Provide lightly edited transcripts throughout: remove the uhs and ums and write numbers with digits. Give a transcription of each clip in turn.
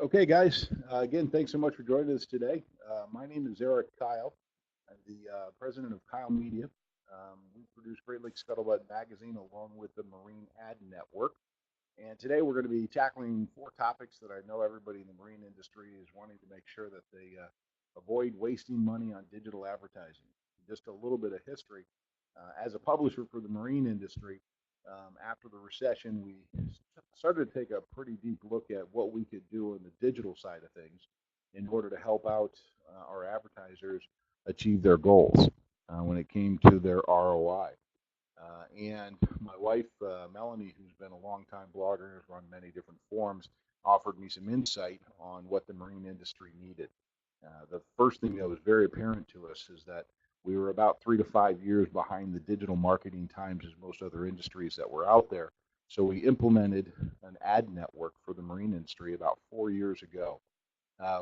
Okay, guys. Again, thanks so much for joining us today. My name is Eric Kyle. I'm the president of Kyle Media. We produce Great Lakes Scuttlebutt Magazine along with the Marine Ad Network. And today we're going to be tackling four topics that I know everybody in the marine industry is wanting to make sure that they avoid wasting money on digital advertising. Just a little bit of history. As a publisher for the marine industry, after the recession, we started to take a pretty deep look at what we could do on the digital side of things in order to help out our advertisers achieve their goals when it came to their ROI. And my wife, Melanie, who's been a long-time blogger, has run many different forums, offered me some insight on what the marine industry needed. The first thing that was very apparent to us is that we were about 3 to 5 years behind the digital marketing times as most other industries that were out there. So we implemented an ad network for the marine industry about 4 years ago.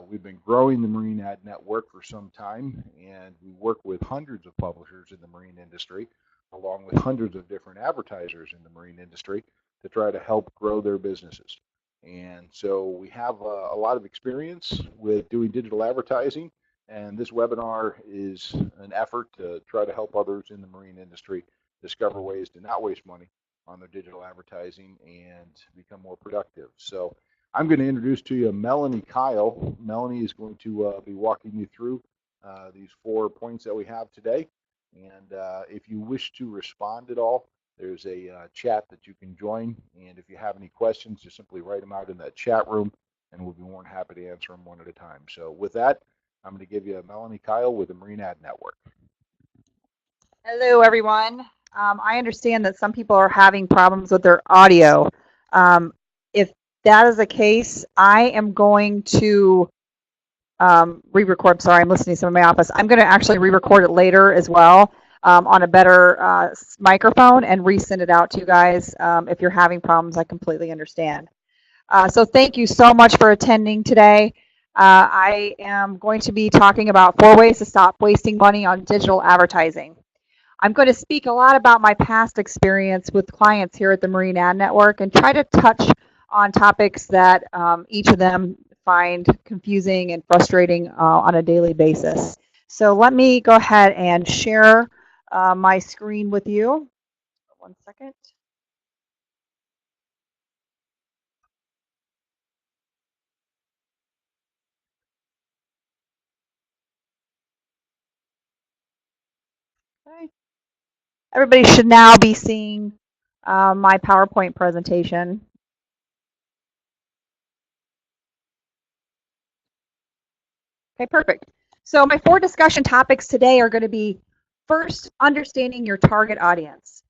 We've been growing the Marine Ad Network for some time, and we work with hundreds of publishers in the marine industry, along with hundreds of different advertisers in the marine industry, to try to help grow their businesses. And so we have a lot of experience with doing digital advertising, and this webinar is an effort to try to help others in the marine industry discover ways to not waste money on their digital advertising and become more productive. So I'm going to introduce to you Melanie Kyle. Melanie is going to be walking you through these 4 points that we have today. And if you wish to respond at all, there's a chat that you can join. And if you have any questions, just simply write them out in that chat room, and we'll be more than happy to answer them one at a time. So with that, I'm going to give you Melanie Kyle with the Marine Ad Network. Hello, everyone. I understand that some people are having problems with their audio. If that is the case, I am going to re-record. Sorry, I'm listening to some in my office. I'm going to actually re-record it later as well on a better microphone and resend it out to you guys. If you're having problems, I completely understand. So thank you so much for attending today. I am going to be talking about 4 ways to stop wasting money on digital advertising. I'm going to speak a lot about my past experience with clients here at the Marine Ad Network and try to touch on topics that each of them find confusing and frustrating on a daily basis. So let me go ahead and share my screen with you. 1 second. Okay. Everybody should now be seeing my PowerPoint presentation. Okay, perfect. So my 4 discussion topics today are going to be, first, understanding your target audience.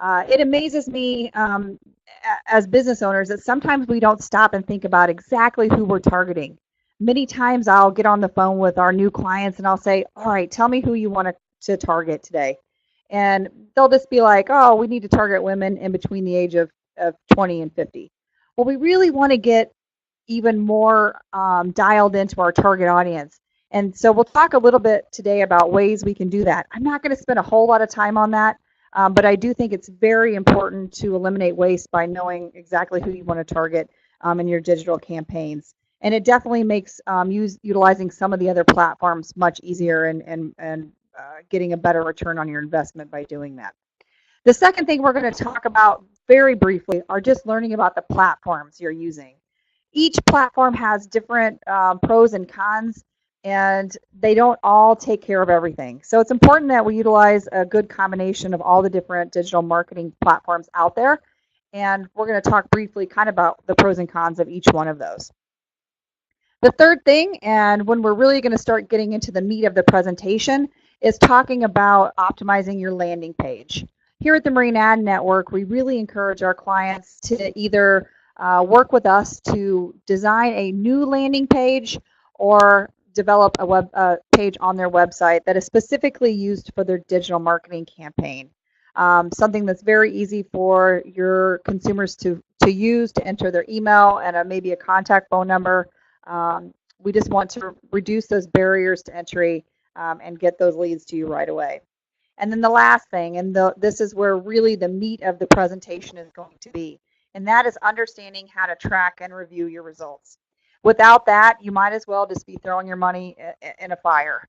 It amazes me as business owners that sometimes we don't stop and think about exactly who we're targeting. Many times I'll get on the phone with our new clients and I'll say, all right, tell me who you want to target today. And they'll just be like, oh, we need to target women in between the age of 20 and 50. Well, we really want to get even more dialed into our target audience. And so we'll talk a little bit today about ways we can do that. I'm not going to spend a whole lot of time on that, but I do think it's very important to eliminate waste by knowing exactly who you want to target in your digital campaigns. And it definitely makes utilizing some of the other platforms much easier and getting a better return on your investment by doing that. The second thing we're going to talk about very briefly are just learning about the platforms you're using. Each platform has different pros and cons, and they don't all take care of everything. So it's important that we utilize a good combination of all the different digital marketing platforms out there. And we're going to talk briefly kind of about the pros and cons of each one of those. The third thing, and when we're really going to start getting into the meat of the presentation, is talking about optimizing your landing page. Here at the Marine Ad Network, we really encourage our clients to either work with us to design a new landing page or develop a web page on their website that is specifically used for their digital marketing campaign. Something that's very easy for your consumers to use to enter their email and maybe a contact phone number. We just want to reduce those barriers to entry and get those leads to you right away. And then the last thing, and this is where really the meat of the presentation is going to be, and that is understanding how to track and review your results. Without that, you might as well just be throwing your money in a fire.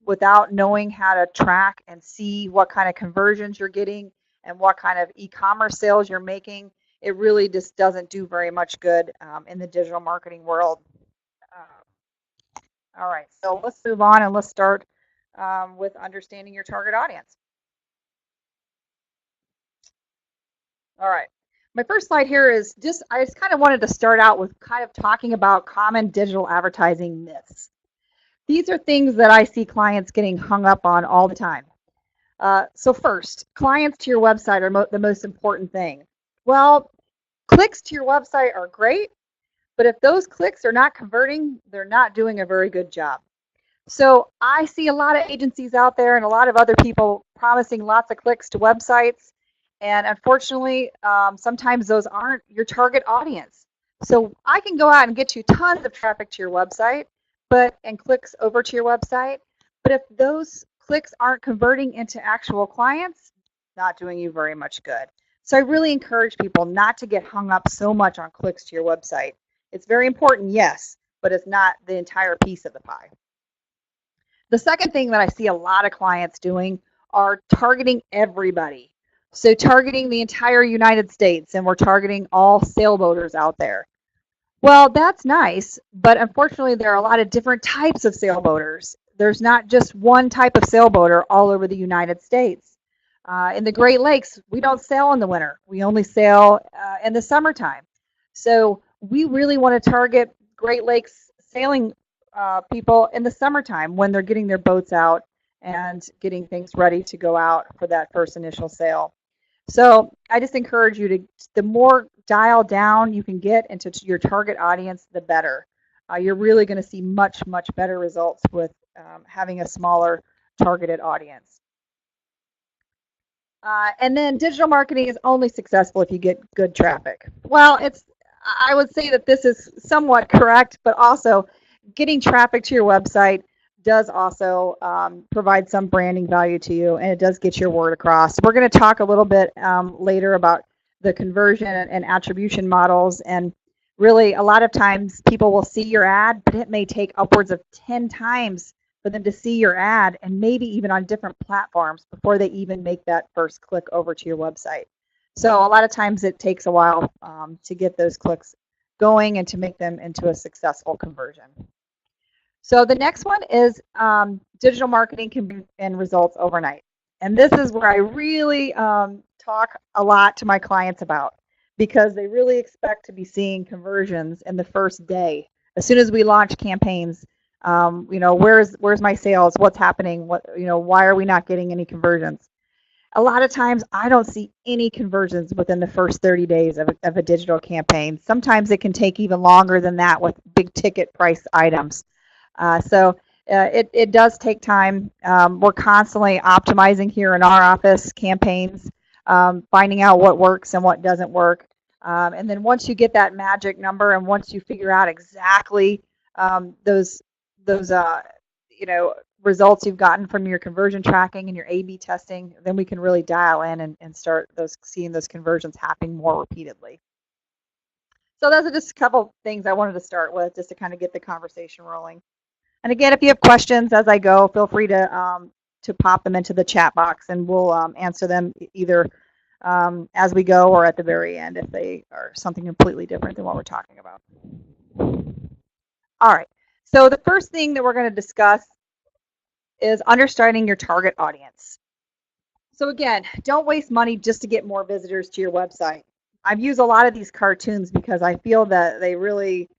Without knowing how to track and see what kind of conversions you're getting and what kind of e-commerce sales you're making, it really just doesn't do very much good in the digital marketing world. All right, so let's move on and let's start with understanding your target audience. All right, my first slide here is I just kind of wanted to start out with kind of talking about common digital advertising myths. These are things that I see clients getting hung up on all the time. So first, clients to your website are the most important thing. Well, clicks to your website are great, but if those clicks are not converting, they're not doing a very good job. So I see a lot of agencies out there and a lot of other people promising lots of clicks to websites. And unfortunately, sometimes those aren't your target audience. So I can go out and get you tons of traffic to your website and clicks over to your website. But if those clicks aren't converting into actual clients, not doing you very much good. So I really encourage people not to get hung up so much on clicks to your website. It's very important, yes, but it's not the entire piece of the pie. The second thing that I see a lot of clients doing are targeting everybody. So targeting the entire United States, and we're targeting all sailboaters out there. Well, that's nice, but unfortunately there are a lot of different types of sailboaters. There's not just one type of sailboater all over the United States. In the Great Lakes, we don't sail in the winter. We only sail in the summertime. So we really want to target Great Lakes sailing people in the summertime when they're getting their boats out and getting things ready to go out for that first initial sail. So I just encourage you to, the more dialed down you can get into your target audience, the better. You're really going to see much, much better results with having a smaller targeted audience. And then digital marketing is only successful if you get good traffic. Well, I would say that this is somewhat correct, but also getting traffic to your website does also provide some branding value to you, and it does get your word across. We're going to talk a little bit later about the conversion and attribution models, and really a lot of times people will see your ad, but it may take upwards of 10 times for them to see your ad, and maybe even on different platforms before they even make that first click over to your website. So a lot of times it takes a while to get those clicks going and to make them into a successful conversion. So the next one is digital marketing can bring in results overnight. And this is where I really talk a lot to my clients about, because they really expect to be seeing conversions in the first day. As soon as we launch campaigns, where's my sales? What's happening? Why are we not getting any conversions? A lot of times I don't see any conversions within the first 30 days of a digital campaign. Sometimes it can take even longer than that with big ticket price items. So it does take time. We're constantly optimizing here in our office campaigns, finding out what works and what doesn't work. And then once you get that magic number, and once you figure out exactly those results you've gotten from your conversion tracking and your A/B testing, then we can really dial in and start seeing those conversions happening more repeatedly. So those are just a couple things I wanted to start with, just to kind of get the conversation rolling. And again, if you have questions as I go, feel free to pop them into the chat box, and we'll answer them either as we go or at the very end if they are something completely different than what we're talking about. All right. So the first thing that we're going to discuss is understanding your target audience. So again, don't waste money just to get more visitors to your website. I've used a lot of these cartoons because I feel that they really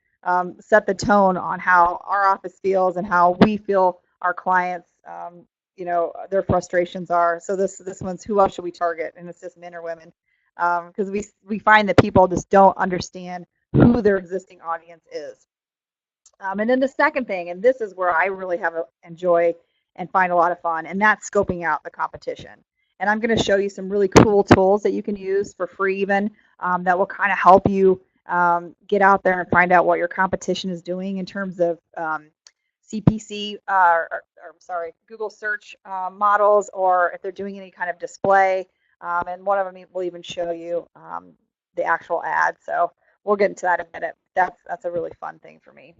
set the tone on how our office feels and how we feel our clients, their frustrations are. So this one's, who else should we target? And it's just men or women, because we find that people just don't understand who their existing audience is. And then the second thing, and this is where I really enjoy and find a lot of fun, and that's scoping out the competition. And I'm going to show you some really cool tools that you can use for free even, that will kind of help you get out there and find out what your competition is doing in terms of CPC, Google search models, or if they're doing any kind of display. And one of them will even show you the actual ad. So we'll get into that in a minute. That's a really fun thing for me.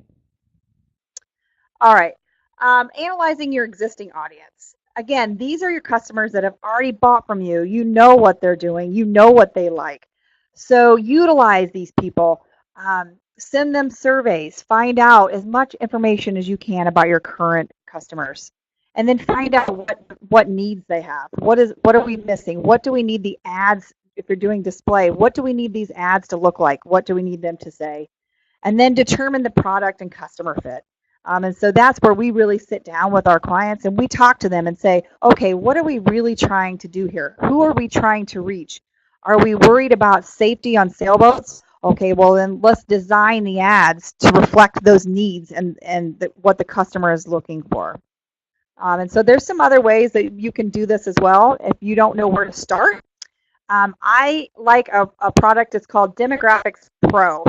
All right. Analyzing your existing audience. Again, these are your customers that have already bought from you. You know what they're doing. You know what they like. So utilize these people. Send them surveys. Find out as much information as you can about your current customers. And then find out what needs they have. What are we missing? What do we need the ads, if you're doing display, what do we need these ads to look like? What do we need them to say? And then determine the product and customer fit. And so that's where we really sit down with our clients and we talk to them and say, okay, what are we really trying to do here? Who are we trying to reach? Are we worried about safety on sailboats? Okay, well then let's design the ads to reflect those needs and what the customer is looking for. And so there's some other ways that you can do this as well if you don't know where to start. I like a product, it's called Demographics Pro.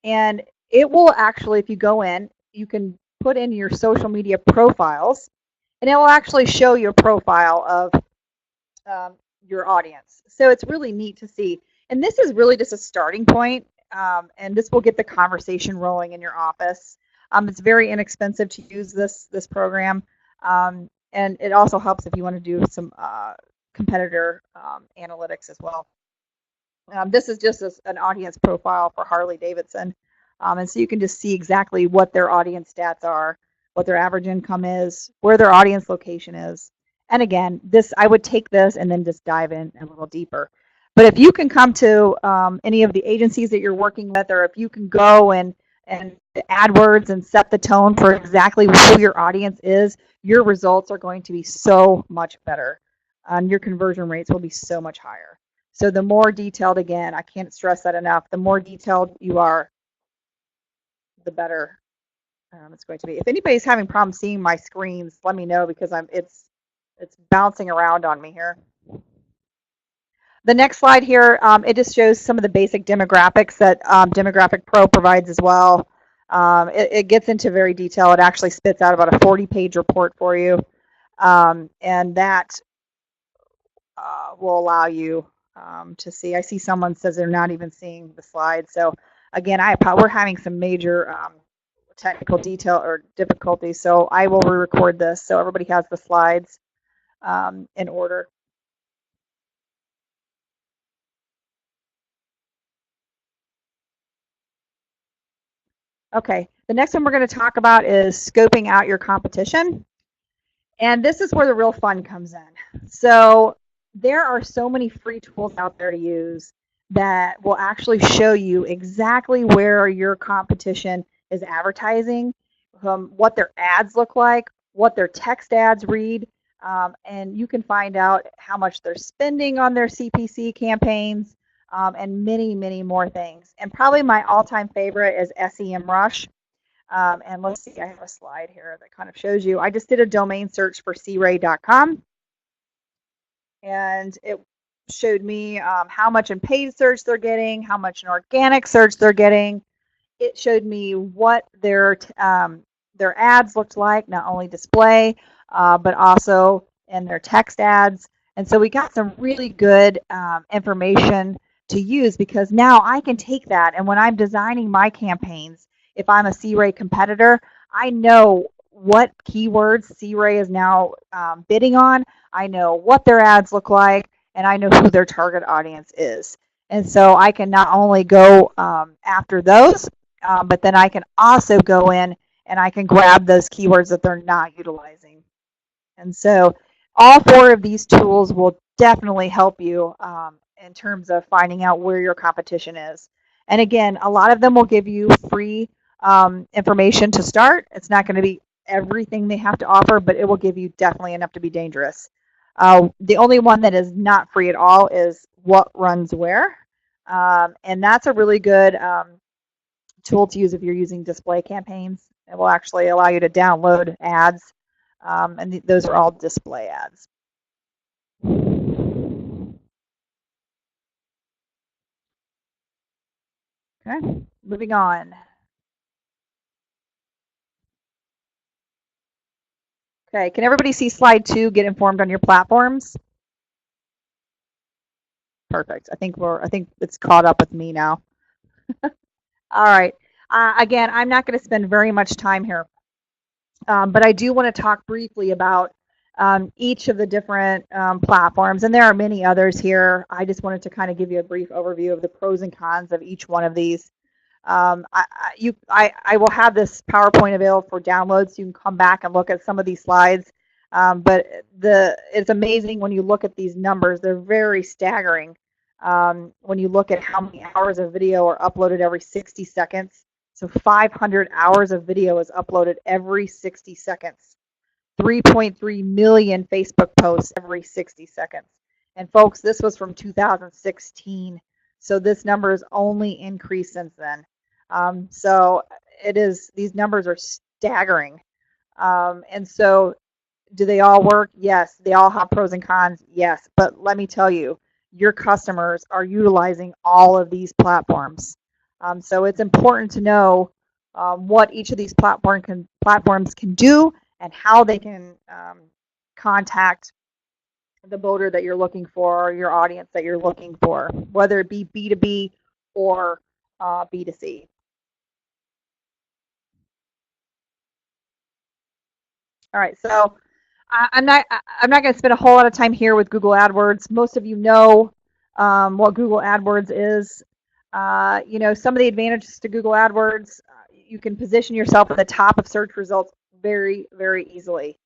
And it will actually, if you go in, you can put in your social media profiles, and it will actually show your profile of your audience. So it's really neat to see. And this is really just a starting point, and this will get the conversation rolling in your office. It's very inexpensive to use this program, and it also helps if you want to do some competitor analytics as well. This is just an audience profile for Harley Davidson. And so you can just see exactly what their audience stats are, what their average income is, where their audience location is. And again, I would take this and then just dive in a little deeper. But if you can come to any of the agencies that you're working with, or if you can go and AdWords and set the tone for exactly who your audience is, your results are going to be so much better. And your conversion rates will be so much higher. So the more detailed, again, I can't stress that enough, the more detailed you are, the better it's going to be. If anybody's having problems seeing my screens, let me know, because it's bouncing around on me here. The next slide here, it just shows some of the basic demographics that Demographic Pro provides as well. It gets into very detail. It actually spits out about a 40-page report for you, and that will allow you to see. I see someone says they're not even seeing the slides. So again, we're having some major technical detail or difficulties, so I will re-record this so everybody has the slides in order. Okay, the next one we're going to talk about is scoping out your competition. And this is where the real fun comes in. So there are so many free tools out there to use that will actually show you exactly where your competition is advertising, what their ads look like, what their text ads read, and you can find out how much they're spending on their CPC campaigns, and many, many more things. And probably my all-time favorite is SEMrush. And let's see, I have a slide here that kind of shows you. I just did a domain search for CRAY.com, and it showed me how much in paid search they're getting, how much in organic search they're getting. It showed me what their ads looked like, not only display, but also in their text ads. And so we got some really good information to use, because now I can take that, and when I'm designing my campaigns, if I'm a CRAY competitor, I know what keywords CRAY is now bidding on. I know what their ads look like, and I know who their target audience is. And so I can not only go after those, but then I can also go in and I can grab those keywords that they're not utilizing. And so all four of these tools will definitely help you in terms of finding out where your competition is. And again, a lot of them will give you free information to start. It's not going to be everything they have to offer, but it will give you definitely enough to be dangerous. The only one that is not free at all is What Runs Where. And that's a really good tool to use if you're using display campaigns. It will actually allow you to download ads, and those are all display ads. Okay, moving on. Okay, can everybody see slide 2, get informed on your platforms? Perfect. I think it's caught up with me now. All right. Again, I'm not going to spend very much time here, but I do want to talk briefly about each of the different platforms, and there are many others here. I just wanted to kind of give you a brief overview of the pros and cons of each one of these. I will have this PowerPoint available for download, so you can come back and look at some of these slides. But it's amazing when you look at these numbers. They're very staggering. When you look at how many hours of video are uploaded every 60 seconds. So 500 hours of video is uploaded every 60 seconds. 3.3 million Facebook posts every 60 seconds. And folks, this was from 2016. So this number has only increased since then. So these numbers are staggering. And so do they all work? Yes. They all have pros and cons? Yes. But let me tell you, your customers are utilizing all of these platforms. So it's important to know what each of these platforms can do and how they can contact the voter that you're looking for, or your audience that you're looking for, whether it be B2B or B2C. All right, so I'm not going to spend a whole lot of time here with Google AdWords. Most of you know what Google AdWords is. You know, some of the advantages to Google AdWords, you can position yourself at the top of search results very, very easily.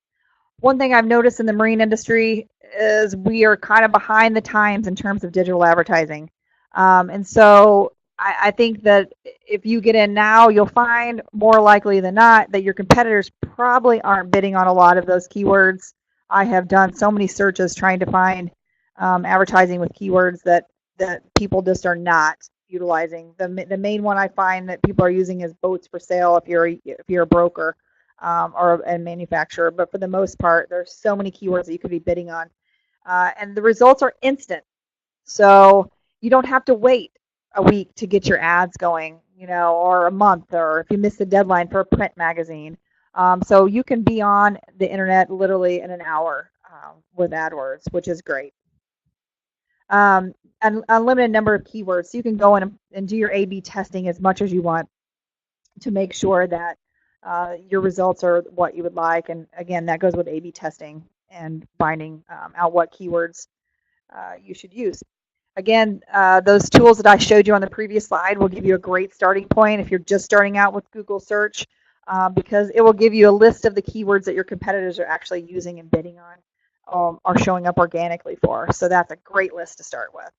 One thing I've noticed in the marine industry is we are kind of behind the times in terms of digital advertising. And so I think that if you get in now, you'll find more likely than not that your competitors probably aren't bidding on a lot of those keywords. I have done so many searches trying to find advertising with keywords that people just are not utilizing. The main one I find that people are using is boats for sale if you're a broker or a manufacturer. But for the most part, there's so many keywords that you could be bidding on. And the results are instant. So you don't have to wait a week to get your ads going, you know, or a month, or if you miss the deadline for a print magazine. So you can be on the internet literally in an hour with AdWords, which is great. An unlimited number of keywords. So you can go in and do your A/B testing as much as you want to make sure that your results are what you would like. And again, that goes with A/B testing and finding out what keywords you should use. Again, those tools that I showed you on the previous slide will give you a great starting point if you're just starting out with Google search, because it will give you a list of the keywords that your competitors are actually using and bidding on, or showing up organically for. So that's a great list to start with.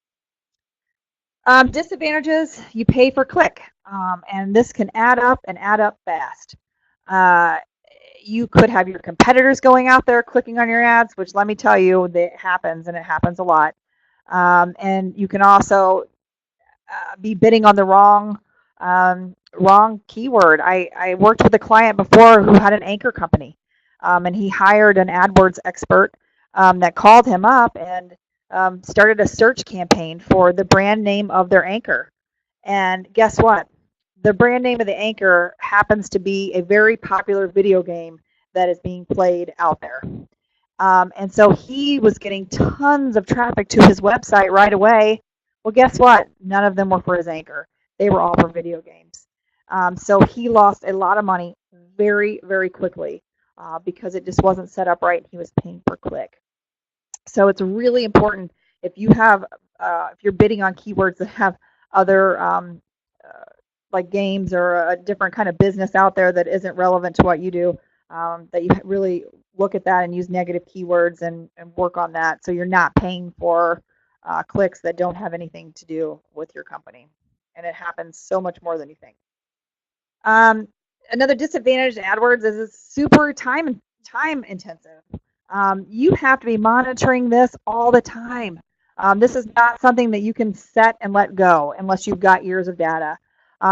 Disadvantages, you pay per click, and this can add up and add up fast. You could have your competitors going out there clicking on your ads, which let me tell you, that happens, and it happens a lot. And you can also be bidding on the wrong keyword. I worked with a client before who had an anchor company, and he hired an AdWords expert that called him up and started a search campaign for the brand name of their anchor. And guess what? The brand name of the anchor happens to be a very popular video game that is being played out there. And so he was getting tons of traffic to his website right away. Well, guess what? None of them were for his anchor. They were all for video games. So he lost a lot of money very, very quickly because it just wasn't set up right. He was paying per click. So it's really important if you're bidding on keywords that have other like games or a different kind of business out there that isn't relevant to what you do, that you really look at that and use negative keywords and work on that, so you're not paying for clicks that don't have anything to do with your company. And it happens so much more than you think. Another disadvantage to AdWords is it's super time intensive. You have to be monitoring this all the time. This is not something that you can set and let go unless you've got years of data.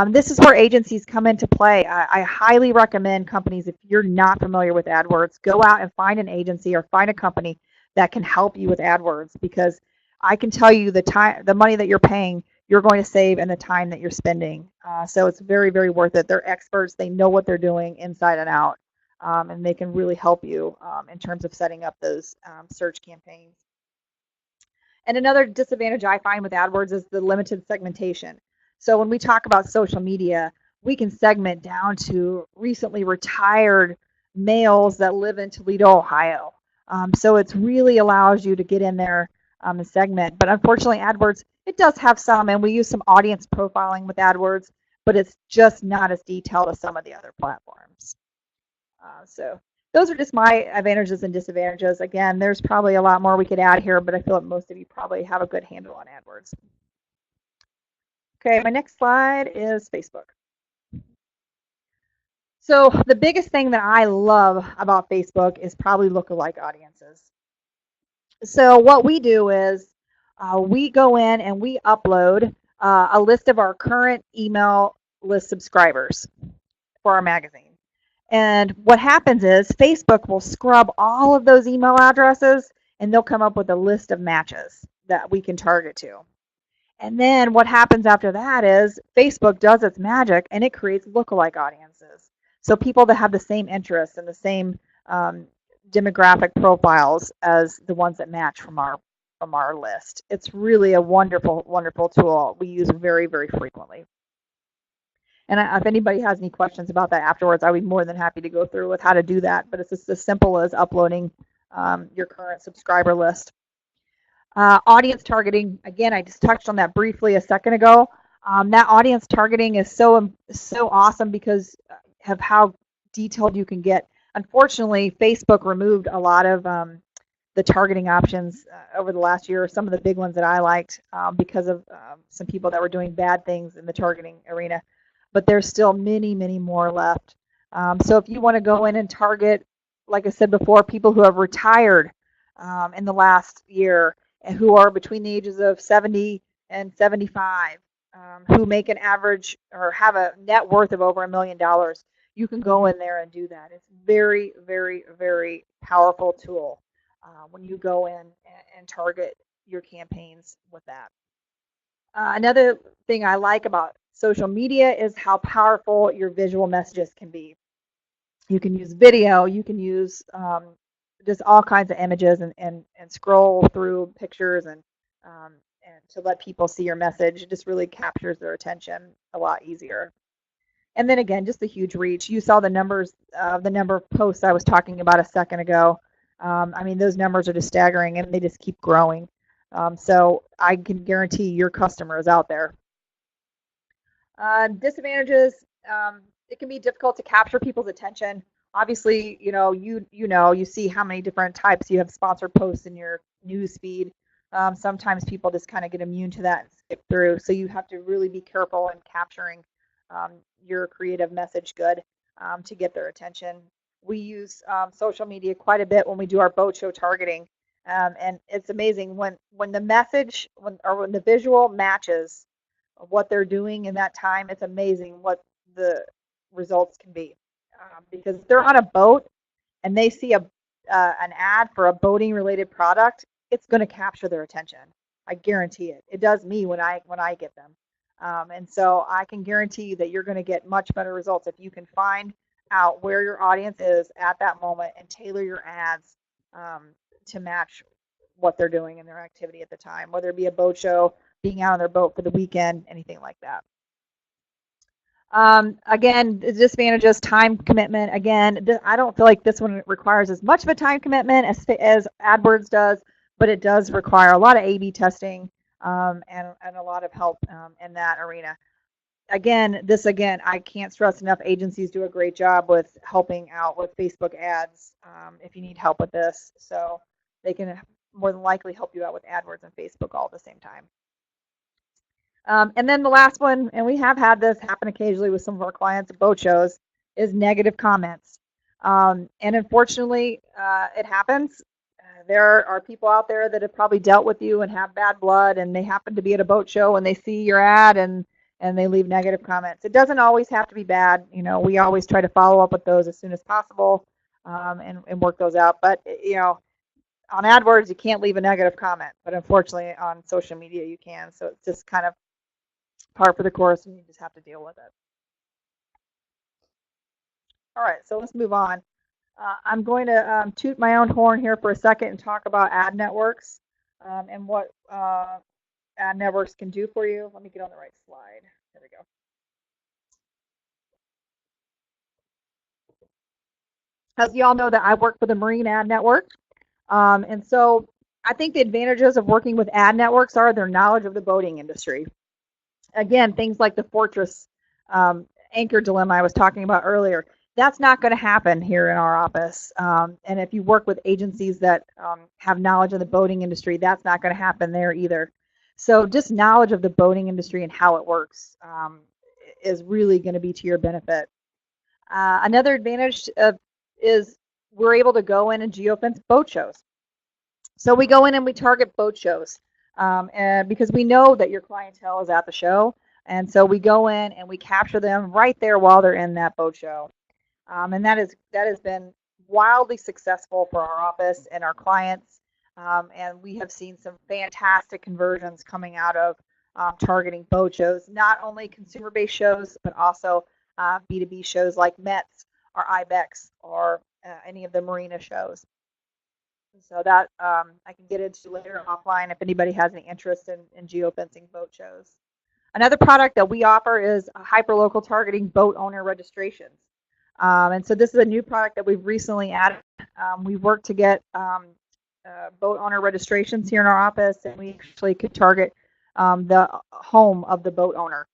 This is where agencies come into play. I highly recommend companies, if you're not familiar with AdWords, go out and find an agency or find a company that can help you with AdWords, because I can tell you the money that you're paying, you're going to save, and the time that you're spending. So it's very, very worth it. They're experts. They know what they're doing inside and out, and they can really help you in terms of setting up those search campaigns. And another disadvantage I find with AdWords is the limited segmentation. So when we talk about social media, we can segment down to recently retired males that live in Toledo, Ohio. So it really allows you to get in there and segment. But unfortunately, AdWords, it does have some, and we use some audience profiling with AdWords, but it's just not as detailed as some of the other platforms. So those are just my advantages and disadvantages. Again, there's probably a lot more we could add here, but I feel like most of you probably have a good handle on AdWords. Okay, my next slide is Facebook. So the biggest thing that I love about Facebook is probably lookalike audiences. So what we do is we go in and we upload a list of our current email list subscribers for our magazine. And what happens is Facebook will scrub all of those email addresses and they'll come up with a list of matches that we can target to. And then what happens after that is Facebook does its magic and it creates lookalike audiences. So people that have the same interests and the same demographic profiles as the ones that match from our list. It's really a wonderful, wonderful tool we use very, very frequently. And if anybody has any questions about that afterwards, I would be more than happy to go through with how to do that. But it's just as simple as uploading your current subscriber list. Audience targeting, again, I just touched on that briefly a second ago. That audience targeting is so awesome because of how detailed you can get. Unfortunately, Facebook removed a lot of the targeting options over the last year, some of the big ones that I liked because of some people that were doing bad things in the targeting arena. But there's still many, many more left. So if you want to go in and target, like I said before, people who have retired in the last year and who are between the ages of 70 and 75, who make an average or have a net worth of over $1 million, you can go in there and do that. It's very, very, very powerful tool when you go in and target your campaigns with that. Another thing I like about social media is how powerful your visual messages can be. You can use video, you can use just all kinds of images and scroll through pictures and to let people see your message. It just really captures their attention a lot easier. And then again, just a huge reach. You saw the numbers, the number of posts I was talking about a second ago. I mean, those numbers are just staggering and they just keep growing. So I can guarantee your customer is out there. Disadvantages, it can be difficult to capture people's attention. Obviously, you see how many different types you have sponsored posts in your news feed. Sometimes people just kind of get immune to that and skip through. So you have to really be careful in capturing your creative message good to get their attention. We use social media quite a bit when we do our boat show targeting. And it's amazing when the message when the visual matches what they're doing in that time. It's amazing what the results can be because if they're on a boat and they see an ad for a boating related product, it's going to capture their attention. I guarantee it. It does me when I get them. And so I can guarantee that you're going to get much better results if you can find out where your audience is at that moment and tailor your ads to match what they're doing in their activity at the time, whether it be a boat show, being out on their boat for the weekend, anything like that. Again, the disadvantages, time commitment. Again, I don't feel like this one requires as much of a time commitment as AdWords does, but it does require a lot of A/B testing and a lot of help in that arena. Again, I can't stress enough, agencies do a great job with helping out with Facebook ads if you need help with this. So they can more than likely help you out with AdWords and Facebook all at the same time. And then the last one, and we have had this happen occasionally with some of our clients at boat shows, is negative comments. And unfortunately, it happens. There are people out there that have probably dealt with you and have bad blood, and they happen to be at a boat show and they see your ad and they leave negative comments. It doesn't always have to be bad. We always try to follow up with those as soon as possible and work those out. But, on AdWords, you can't leave a negative comment, but unfortunately on social media you can. So it's just kind of par for the course, and you just have to deal with it. All right, so let's move on. I'm going to toot my own horn here for a second and talk about ad networks. and what ad networks can do for you. Let me get on the right slide. There we go. As you all know, that I work for the Marine Ad Network. And so I think the advantages of working with ad networks are their knowledge of the boating industry. Again, things like the Fortress anchor dilemma I was talking about earlier, that's not going to happen here in our office. And if you work with agencies that have knowledge of the boating industry, that's not going to happen there either. So just knowledge of the boating industry and how it works is really going to be to your benefit. Another advantage is we're able to go in and geofence boat shows. So we go in and we target boat shows and because we know that your clientele is at the show. And so we go in and we capture them right there while they're in that boat show. And that has been wildly successful for our office and our clients. And we have seen some fantastic conversions coming out of targeting boat shows, not only consumer-based shows, but also B2B shows like METS or IBEX or any of the marina shows. So that I can get into later offline if anybody has any interest in geofencing boat shows. Another product that we offer is hyperlocal targeting boat owner registrations. And so this is a new product that we've recently added. We worked to get boat owner registrations here in our office, and we actually could target the home of the boat owner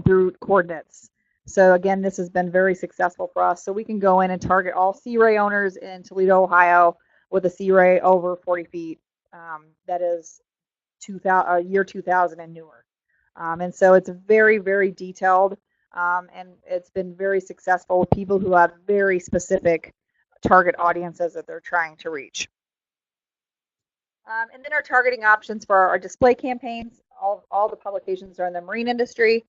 through coordinates. So again, this has been very successful for us. So we can go in and target all Sea Ray owners in Toledo, Ohio, with a Sea Ray over 40 feet that is year 2000 and newer. And so it's very, very detailed, and it's been very successful with people who have very specific target audiences that they're trying to reach. And then our targeting options for our display campaigns, all the publications are in the marine industry.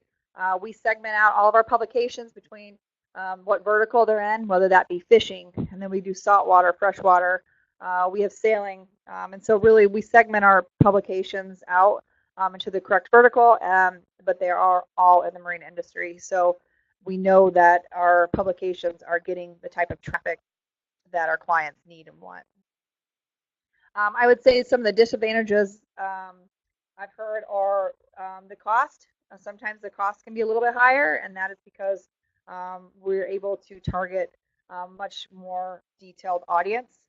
We segment out all of our publications between what vertical they're in, whether that be fishing, and then we do saltwater, freshwater, we have sailing, and so really we segment our publications out into the correct vertical, but they are all in the marine industry. So we know that our publications are getting the type of traffic that our clients need and want. I would say some of the disadvantages I've heard are the cost. Sometimes the cost can be a little bit higher, and that is because we're able to target much more detailed audience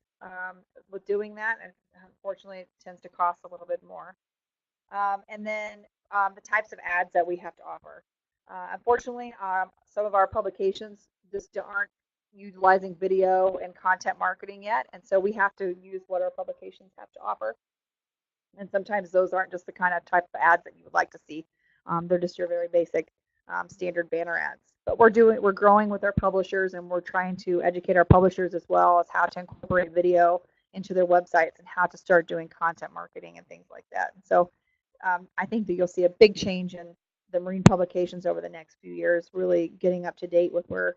with doing that, and unfortunately it tends to cost a little bit more. And then the types of ads that we have to offer. Unfortunately, some of our publications just aren't utilizing video and content marketing yet, and so we have to use what our publications have to offer. And sometimes those aren't just the kind of type of ads that you would like to see. They're just your very basic standard banner ads. But we're growing with our publishers, and we're trying to educate our publishers as well as how to incorporate video into their websites and how to start doing content marketing and things like that. And so I think that you'll see a big change in the marine publications over the next few years, really getting up to date with where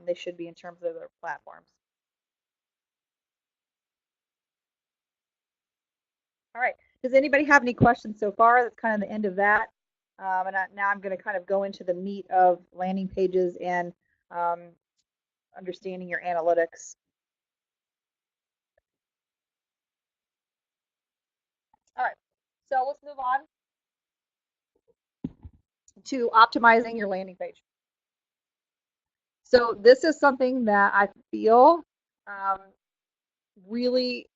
they should be in terms of their platforms. All right. Does anybody have any questions so far? That's kind of the end of that. And now I'm going to kind of go into the meat of landing pages and understanding your analytics. All right. So let's move on to optimizing your landing page. So this is something that I feel really,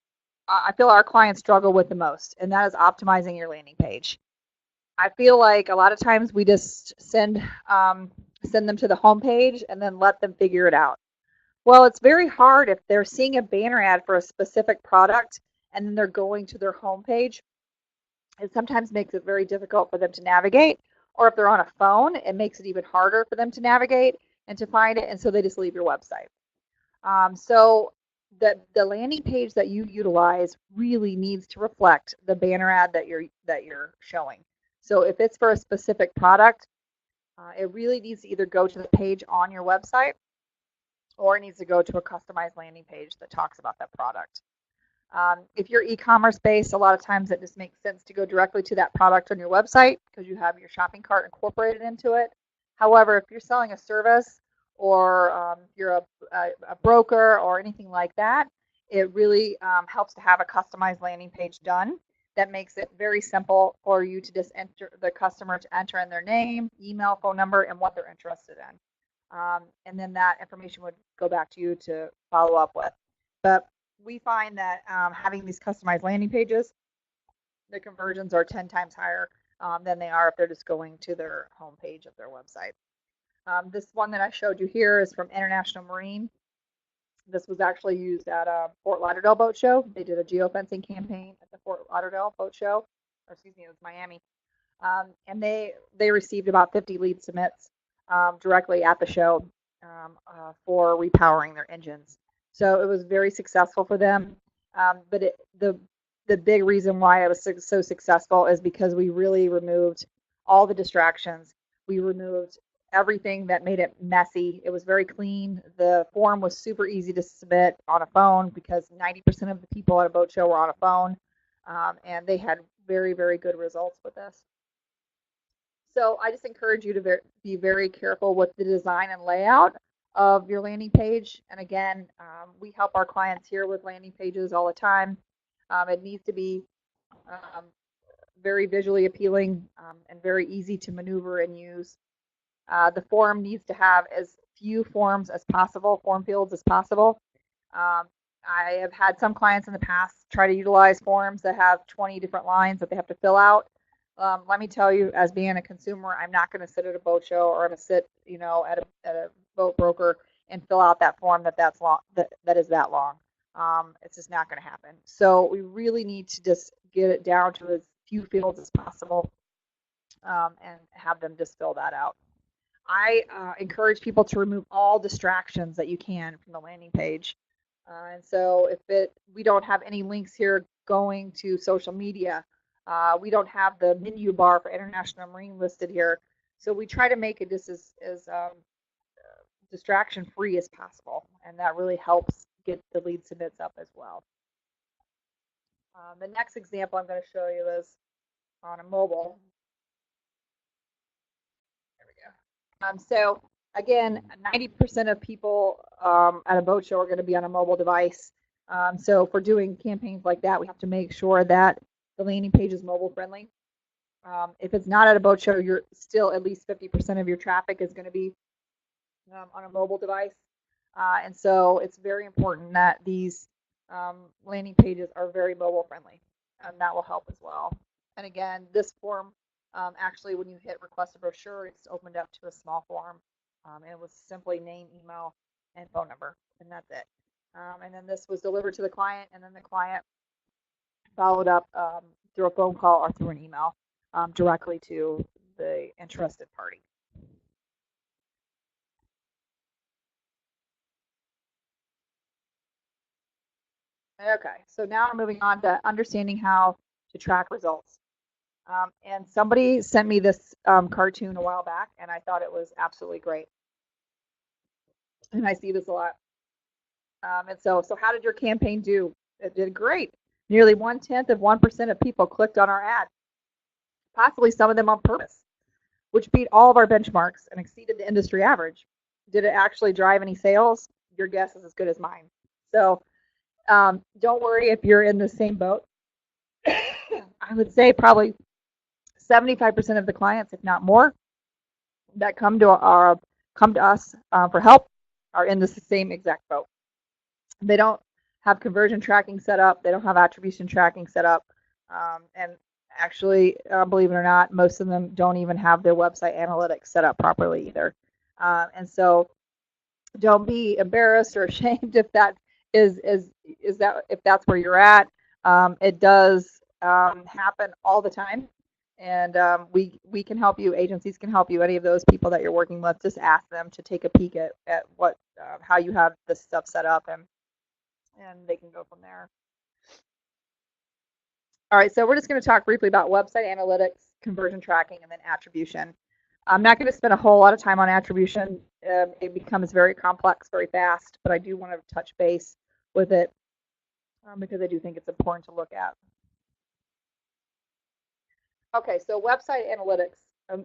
I feel our clients struggle with the most, and that is optimizing your landing page. I feel like a lot of times we just send them to the home page and then let them figure it out. Well, it's very hard if they're seeing a banner ad for a specific product and then they're going to their home page. It sometimes makes it very difficult for them to navigate, or if they're on a phone, it makes it even harder for them to navigate and to find it, and so they just leave your website. So the landing page that you utilize really needs to reflect the banner ad that you're showing. So if it's for a specific product, it really needs to either go to the page on your website, or it needs to go to a customized landing page that talks about that product. If you're e-commerce based, a lot of times it just makes sense to go directly to that product on your website because you have your shopping cart incorporated into it. However, if you're selling a service, or you're a broker or anything like that, it really helps to have a customized landing page done. that makes it very simple for you to just enter the customer to enter in their name, email, phone number, and what they're interested in. And then that information would go back to you to follow up with. But we find that having these customized landing pages, the conversions are 10 times higher than they are if they're just going to their home page of their website. This one that I showed you here is from International Marine. This was actually used at Fort Lauderdale Boat Show. They did a geofencing campaign at the Fort Lauderdale Boat Show, or excuse me, it was Miami. And they received about 50 lead submits directly at the show for repowering their engines. So it was very successful for them. But the big reason why it was so successful is because we really removed all the distractions. We removed everything that made it messy. It was very clean. The form was super easy to submit on a phone because 90% of the people at a boat show were on a phone, and they had very, very good results with this. So I just encourage you to be very careful with the design and layout of your landing page. And again, we help our clients here with landing pages all the time. It needs to be very visually appealing and very easy to maneuver and use. The form needs to have as few forms as possible, form fields as possible. I have had some clients in the past try to utilize forms that have 20 different lines that they have to fill out. Let me tell you, as being a consumer, I'm not going to sit at a boat show or I'm going to sit, at a boat broker and fill out that form that's long, that is that long. It's just not going to happen. So we really need to just get it down to as few fields as possible and have them just fill that out. I encourage people to remove all distractions that you can from the landing page. And so we don't have any links here going to social media. We don't have the menu bar for International Marine listed here. So we try to make it just as distraction free as possible. And that really helps get the lead submits up as well. The next example I'm going to show you is on a mobile. So again, 90% of people at a boat show are going to be on a mobile device. So for doing campaigns like that, we have to make sure that the landing page is mobile friendly. If it's not at a boat show, you're still at least 50% of your traffic is going to be on a mobile device. And so it's very important that these landing pages are very mobile friendly, and that will help as well. And again, this form, actually, when you hit request a brochure, it's opened up to a small form, and it was simply name, email, and phone number, and that's it. And then this was delivered to the client, and then the client followed up through a phone call or through an email directly to the interested party. Okay, so now we're moving on to understanding how to track results. And somebody sent me this cartoon a while back, and I thought it was absolutely great. And I see this a lot. And so how did your campaign do? It did great. Nearly 0.1% of people clicked on our ad, possibly some of them on purpose, which beat all of our benchmarks and exceeded the industry average. Did it actually drive any sales? Your guess is as good as mine. So don't worry if you're in the same boat. I would say probably 75% of the clients, if not more, that come to us for help are in the same exact boat. They don't have conversion tracking set up. They don't have attribution tracking set up. And actually, believe it or not, most of them don't even have their website analytics set up properly either. And so don't be embarrassed or ashamed if that if that's where you're at. It does happen all the time. And we can help you. Agencies can help you. Any of those people that you're working with, just ask them to take a peek at what how you have this stuff set up, and they can go from there. All right, so we're just going to talk briefly about website analytics, conversion tracking, and then attribution. I'm not going to spend a whole lot of time on attribution. It becomes very complex very fast, but I do want to touch base with it because I do think it's important to look at. Okay, so website analytics,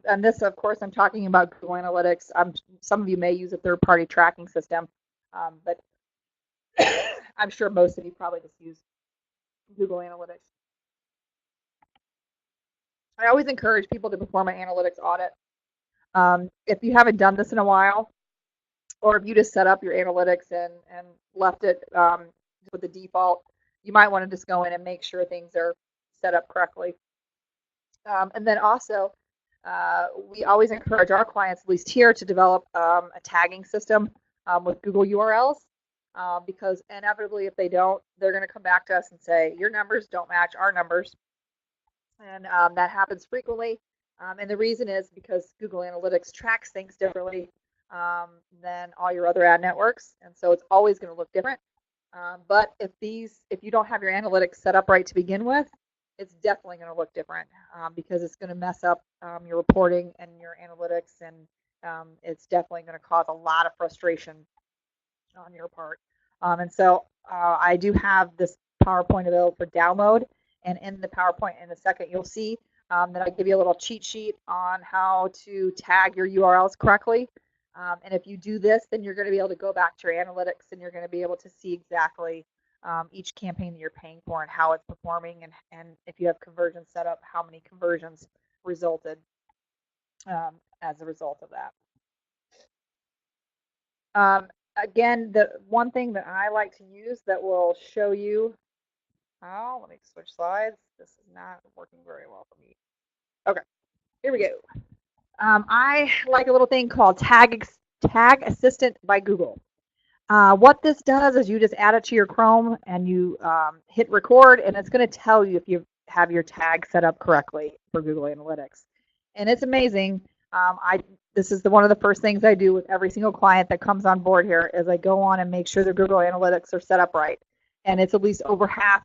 and this, of course, I'm talking about Google Analytics. Some of you may use a third-party tracking system, but I'm sure most of you probably just use Google Analytics. I always encourage people to perform an analytics audit. If you haven't done this in a while, or if you just set up your analytics and left it with the default, you might want to just go in and make sure things are set up correctly. And then also, we always encourage our clients, at least here, to develop a tagging system with Google URLs, because inevitably, if they don't, they're going to come back to us and say, your numbers don't match our numbers. And that happens frequently. And the reason is because Google Analytics tracks things differently than all your other ad networks. And so it's always going to look different. But if you don't have your analytics set up right to begin with, it's definitely going to look different because it's going to mess up your reporting and your analytics, and it's definitely going to cause a lot of frustration on your part. And so I do have this PowerPoint available for download, and in the PowerPoint in a second you'll see that I give you a little cheat sheet on how to tag your URLs correctly. And if you do this, then you're going to be able to go back to your analytics and you're going to be able to see exactly each campaign that you're paying for and how it's performing, and if you have conversions set up, how many conversions resulted as a result of that. Again, the one thing that I like to use that will show you how, let me switch slides. This is not working very well for me. Okay, here we go. I like a little thing called Tag Assistant by Google. What this does is you just add it to your Chrome and you hit record, and it's going to tell you if you have your tag set up correctly for Google Analytics. And it's amazing. This is one of the first things I do with every single client that comes on board here is I go on and make sure their Google Analytics are set up right. And it's at least over half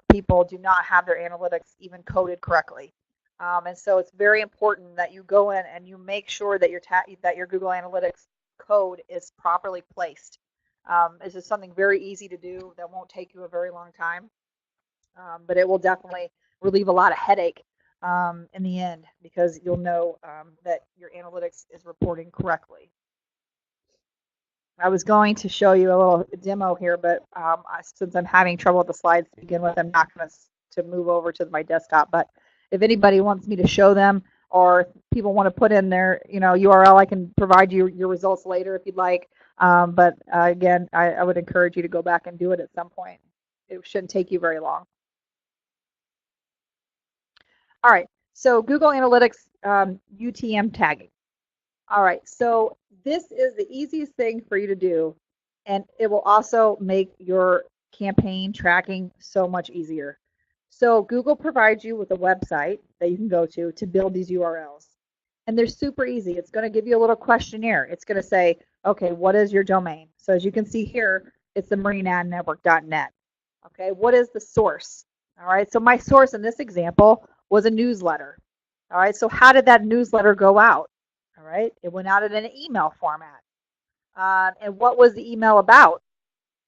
people do not have their analytics even coded correctly. And so it's very important that you go in and you make sure that your Google Analytics code is properly placed. This is something very easy to do that won't take you a very long time, but it will definitely relieve a lot of headache in the end because you'll know that your analytics is reporting correctly. I was going to show you a little demo here, but since I'm having trouble with the slides to begin with, I'm not going to move over to my desktop. But if anybody wants me to show them, or people want to put in their URL, I can provide you your results later if you'd like. But again, I would encourage you to go back and do it at some point. It shouldn't take you very long. All right, so Google Analytics UTM tagging. All right, so this is the easiest thing for you to do, and it will also make your campaign tracking so much easier. So Google provides you with a website that you can go to build these URLs. And they're super easy. It's going to give you a little questionnaire. It's going to say, okay, what is your domain? So as you can see here, it's the marineadnetwork.net. Okay, what is the source? All right, so my source in this example was a newsletter. All right, so how did that newsletter go out? All right, it went out in an email format. And what was the email about?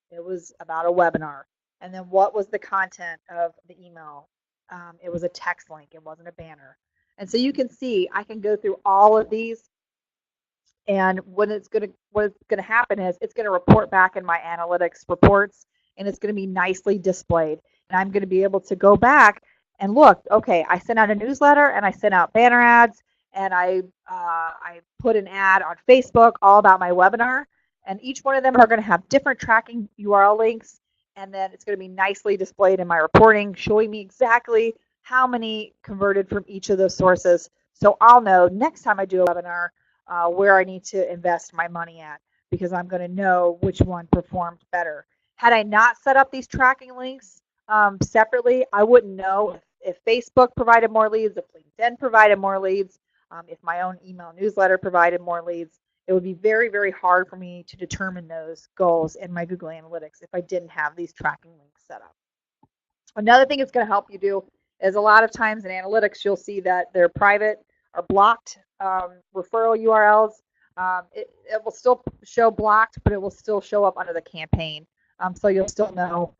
It was about a webinar. And then what was the content of the email? It was a text link. It wasn't a banner. And so you can see I can go through all of these, and what's going to happen is it's going to report back in my analytics reports, and it's going to be nicely displayed. And I'm going to be able to go back and look. Okay, I sent out a newsletter, and I sent out banner ads, and I put an ad on Facebook all about my webinar. And each one of them are going to have different tracking URL links, and then it's going to be nicely displayed in my reporting, showing me exactly how many converted from each of those sources. So I'll know next time I do a webinar where I need to invest my money at, because I'm going to know which one performed better. Had I not set up these tracking links separately, I wouldn't know if Facebook provided more leads, if LinkedIn provided more leads, if my own email newsletter provided more leads. It would be very, very hard for me to determine those goals in my Google Analytics if I didn't have these tracking links set up. Another thing it's going to help you do is a lot of times in analytics, you'll see that they're private or blocked referral URLs. It will still show blocked, but it will still show up under the campaign. So you'll still know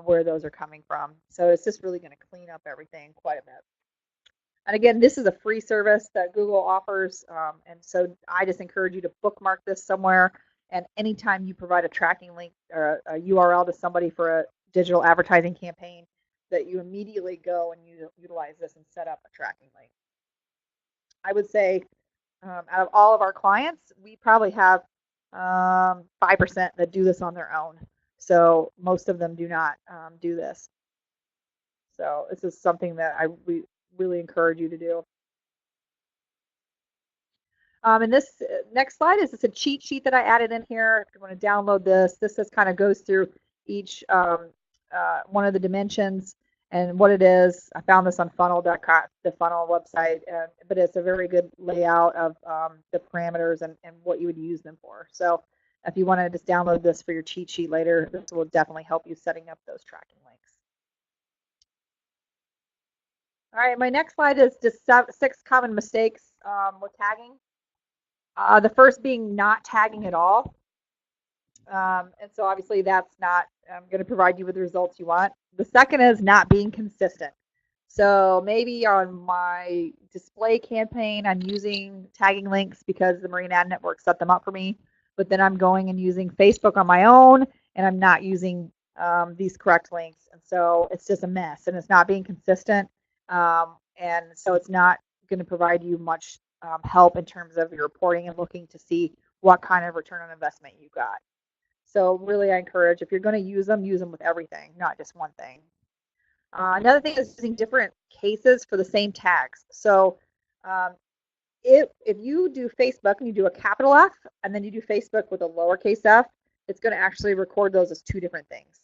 where those are coming from. So it's just really going to clean up everything quite a bit. And again, this is a free service that Google offers, and so I just encourage you to bookmark this somewhere. And anytime you provide a tracking link or a URL to somebody for a digital advertising campaign, that you immediately go and you utilize this and set up a tracking link. I would say out of all of our clients, we probably have 5% that do this on their own. So most of them do not do this. So this is something that we really encourage you to do. And this next slide is just a cheat sheet that I added in here. If you want to download this, this just kind of goes through each one of the dimensions and what it is. I found this on funnel.com, the funnel website, but it's a very good layout of the parameters and what you would use them for. So if you want to just download this for your cheat sheet later, this will definitely help you setting up those tracking links. All right, my next slide is just 6 common mistakes with tagging. The first being not tagging at all. And so obviously that's not going to provide you with the results you want. The second is not being consistent. So maybe on my display campaign, I'm using tagging links because the Marine Ad Network set them up for me, but then I'm going and using Facebook on my own, and I'm not using these correct links. And so it's just a mess, and it's not being consistent. And so it's not going to provide you much help in terms of your reporting and looking to see what kind of return on investment you got. So really I encourage, if you're going to use them with everything, not just one thing. Another thing is using different cases for the same tags. So if you do Facebook and you do a capital F and then you do Facebook with a lowercase f, it's going to actually record those as 2 different things.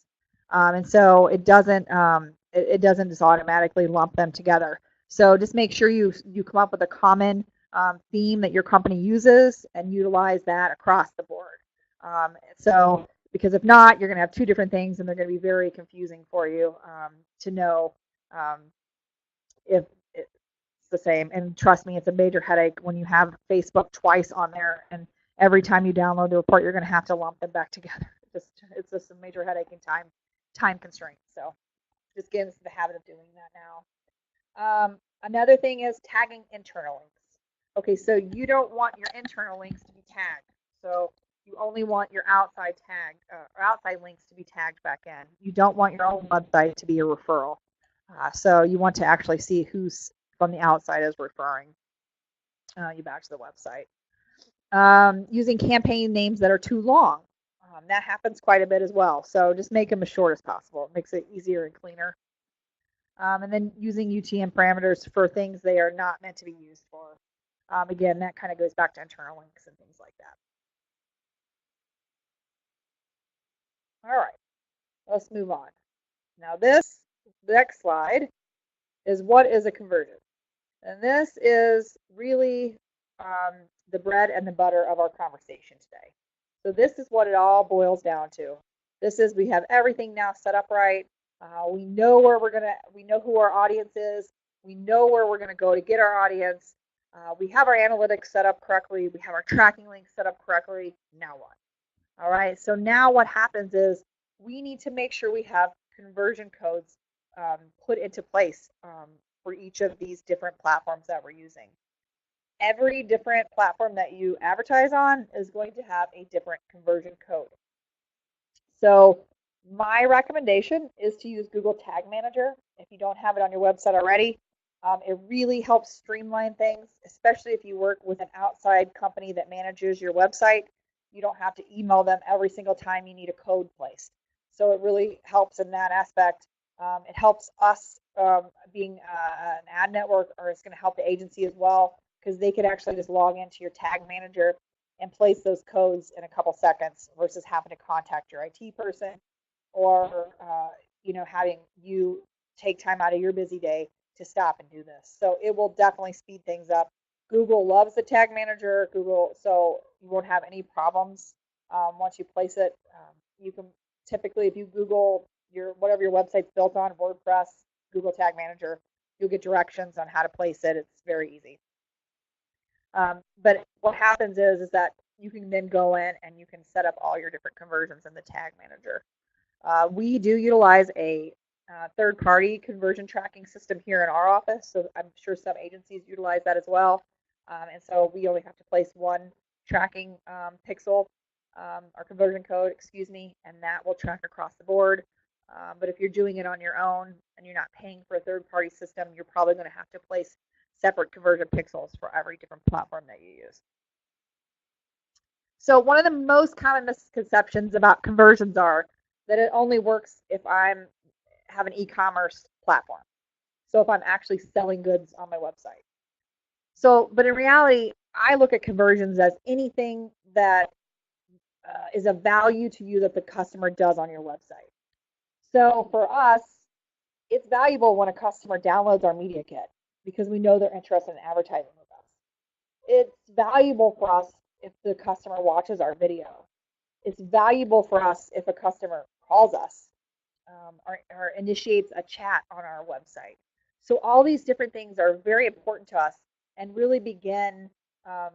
And so it doesn't just automatically lump them together. So just make sure you come up with a common theme that your company uses and utilize that across the board. So because if not, you're going to have 2 different things and they're going to be very confusing for you to know if it's the same. And trust me, it's a major headache when you have Facebook twice on there, and every time you download the report, you're going to have to lump them back together. It's just a major headache and time constraint. So just get into the habit of doing that now. Another thing is tagging internal links. Okay, so you don't want your internal links to be tagged. So you only want your outside links to be tagged back in. You don't want your own website to be a referral. So you want to actually see who's from the outside is referring you back to the website. Using campaign names that are too long. That happens quite a bit as well. So just make them as short as possible. It makes it easier and cleaner. And then using UTM parameters for things they are not meant to be used for. Again, that kind of goes back to internal links and things like that. All right, let's move on. Now the next slide is what is a conversion? And this is really the bread and the butter of our conversation today. So this is what it all boils down to. This is, we have everything now set up right. We know we know who our audience is. We know where we're gonna go to get our audience. We have our analytics set up correctly. We have our tracking links set up correctly. Now what? All right, so now what happens is we need to make sure we have conversion codes put into place for each of these different platforms that we're using. Every different platform that you advertise on is going to have a different conversion code. So my recommendation is to use Google Tag Manager if you don't have it on your website already. It really helps streamline things, especially if you work with an outside company that manages your website. You don't have to email them every single time you need a code placed. So it really helps in that aspect. It helps us being an ad network, or it's going to help the agency as well, because they could actually just log into your tag manager and place those codes in a couple seconds versus having to contact your IT person or having you take time out of your busy day to stop and do this. So it will definitely speed things up. Google loves the tag manager. So you won't have any problems once you place it. You can typically, if you Google whatever your website's built on, WordPress, Google Tag Manager, you'll get directions on how to place it. It's very easy. But what happens is that you can then go in and you can set up all your different conversions in the Tag Manager. We do utilize a third-party conversion tracking system here in our office, so I'm sure some agencies utilize that as well. And so we only have to place one tracking pixel, our conversion code, and that will track across the board. But if you're doing it on your own and you're not paying for a third-party system, you're probably going to have to place separate conversion pixels for every different platform that you use. So one of the most common misconceptions about conversions are that it only works if I have an e-commerce platform. So if I'm actually selling goods on my website. So, but in reality, I look at conversions as anything that is of value to you that the customer does on your website. So for us, it's valuable when a customer downloads our media kit because we know they're interested in advertising with us. It's valuable for us if the customer watches our video. It's valuable for us if a customer calls us or initiates a chat on our website. So all these different things are very important to us and really begin um,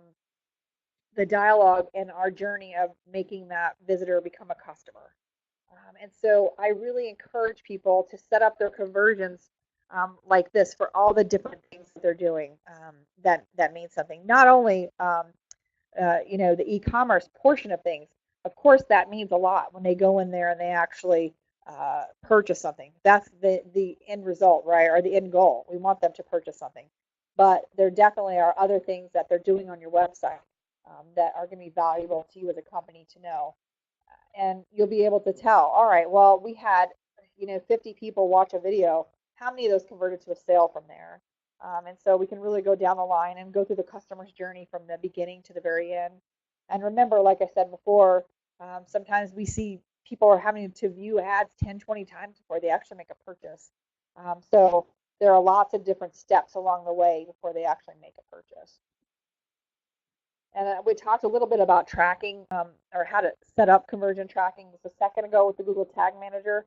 the dialogue and our journey of making that visitor become a customer. And so I really encourage people to set up their conversions like this for all the different things that they're doing that means something. Not only the e-commerce portion of things. Of course, that means a lot when they go in there and they actually purchase something. That's the end result, right, or the end goal. We want them to purchase something. But there definitely are other things that they're doing on your website that are going to be valuable to you as a company to know. And you'll be able to tell, all right, well, we had 50 people watch a video. How many of those converted to a sale from there? And so we can really go down the line and go through the customer's journey from the beginning to the very end. And remember, like I said before, sometimes we see people are having to view ads 10, 20 times before they actually make a purchase. So there are lots of different steps along the way before they actually make a purchase. And we talked a little bit about tracking or how to set up conversion tracking just a second ago with the Google Tag Manager.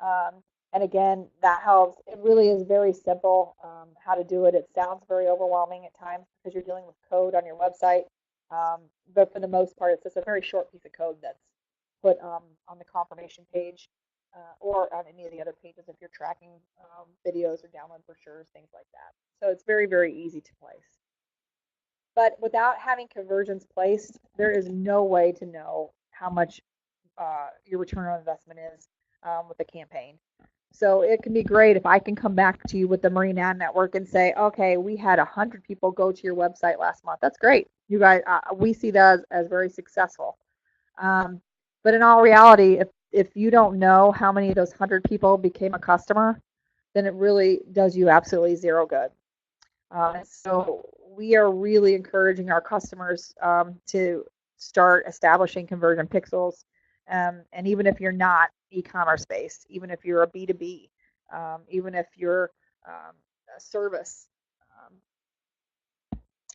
And again, that helps. It really is very simple how to do it. It sounds very overwhelming at times because you're dealing with code on your website. But for the most part, it's just a very short piece of code that's put on the confirmation page or on any of the other pages if you're tracking videos or download brochures, things like that. So it's very, very easy to place. But without having conversions placed, there is no way to know how much your return on investment is with a campaign. So it can be great if I can come back to you with the Marine Ad Network and say, okay, we had 100 people go to your website last month. That's great. You guys, we see that as very successful. But in all reality, if you don't know how many of those 100 people became a customer, then it really does you absolutely zero good. So we are really encouraging our customers to start establishing conversion pixels. And even if you're not e-commerce based, even if you're a B2B, even if you're a service,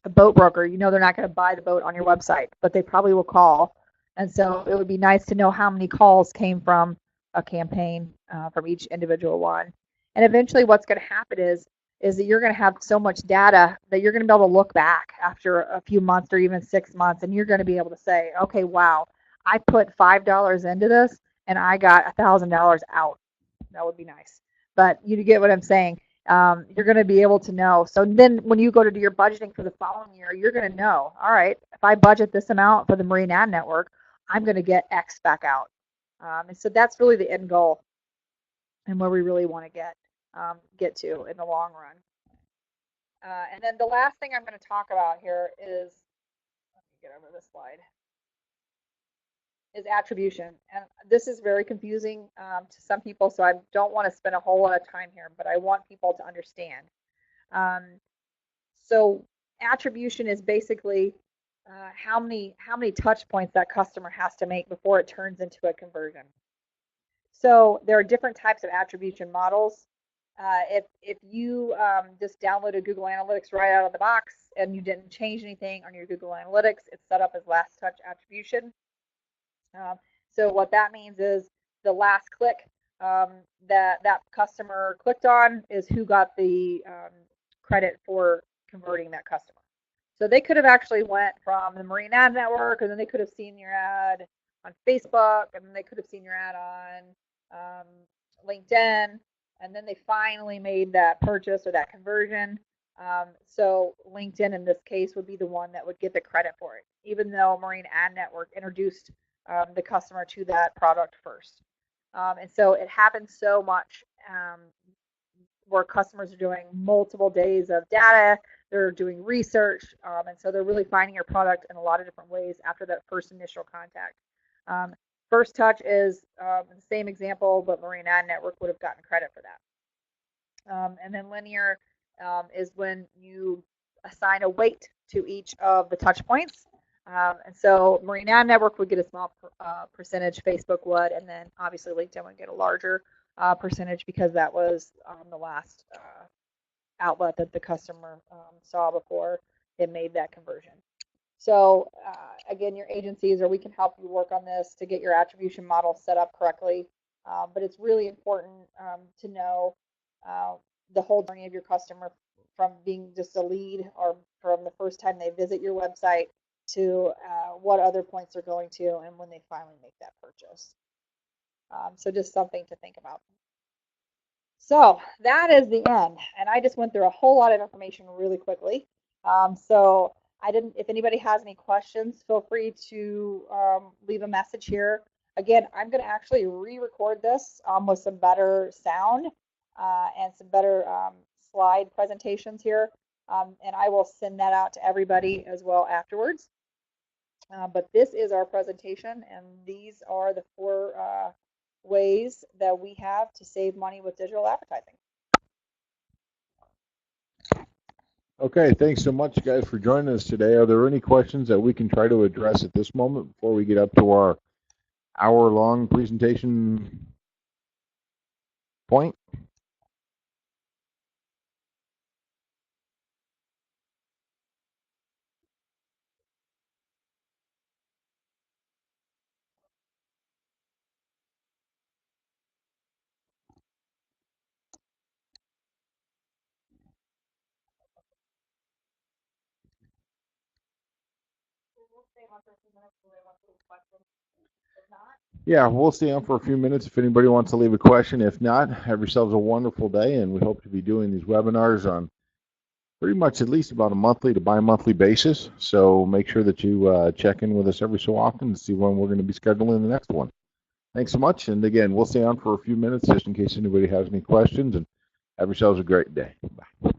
a boat broker, they're not going to buy the boat on your website, but they probably will call. And so it would be nice to know how many calls came from a campaign from each individual one. And eventually what's going to happen is that you're going to have so much data that you're going to be able to look back after a few months or even 6 months, and you're going to be able to say, okay, wow, I put $5 into this and I got $1,000 out. That would be nice. But you get what I'm saying. You're going to be able to know. So then when you go to do your budgeting for the following year, you're going to know, all right, if I budget this amount for the Marine Ad Network, I'm going to get X back out. And so that's really the end goal and where we really want to get to in the long run. And then the last thing I'm going to talk about here is, let me get over this slide, is attribution. And this is very confusing to some people, so I don't want to spend a whole lot of time here, but I want people to understand. So attribution is basically how many touch points that customer has to make before it turns into a conversion. So there are different types of attribution models. If you just downloaded Google Analytics right out of the box and you didn't change anything on your Google Analytics, it's set up as last touch attribution. So what that means is the last click that customer clicked on is who got the credit for converting that customer. So they could have actually went from the Marine Ad Network, and then they could have seen your ad on Facebook, and then they could have seen your ad on LinkedIn, and then they finally made that purchase or that conversion. So LinkedIn in this case would be the one that would get the credit for it, even though Marine Ad Network introduced the customer to that product first. And so it happens so much where customers are doing multiple days of data, they're doing research, and so they're really finding your product in a lot of different ways after that first initial contact. First touch is the same example, but Marine Ad Network would have gotten credit for that. And then linear is when you assign a weight to each of the touch points. And so Marine Ad Network would get a small percentage, Facebook would, and then obviously LinkedIn would get a larger percentage because that was the last outlet that the customer saw before it made that conversion. So again, your agencies or we can help you work on this to get your attribution model set up correctly. But it's really important to know the whole journey of your customer from being just a lead or from the first time they visit your website to what other points they're going to and when they finally make that purchase. So just something to think about. So that is the end. And I just went through a whole lot of information really quickly. So if anybody has any questions, feel free to leave a message here. Again, I'm going to actually re-record this with some better sound and some better slide presentations here. And I will send that out to everybody as well afterwards. But this is our presentation, and these are the 4 ways that we have to save money with digital advertising. Okay, thanks so much, guys, for joining us today. Are there any questions that we can try to address at this moment before we get up to our hour-long presentation point? Yeah, we'll stay on for a few minutes if anybody wants to leave a question. If not, have yourselves a wonderful day, and we hope to be doing these webinars on pretty much at least about a monthly to bi-monthly basis. So make sure that you check in with us every so often to see when we're going to be scheduling the next one. Thanks so much, and again, we'll stay on for a few minutes just in case anybody has any questions, and have yourselves a great day. Bye.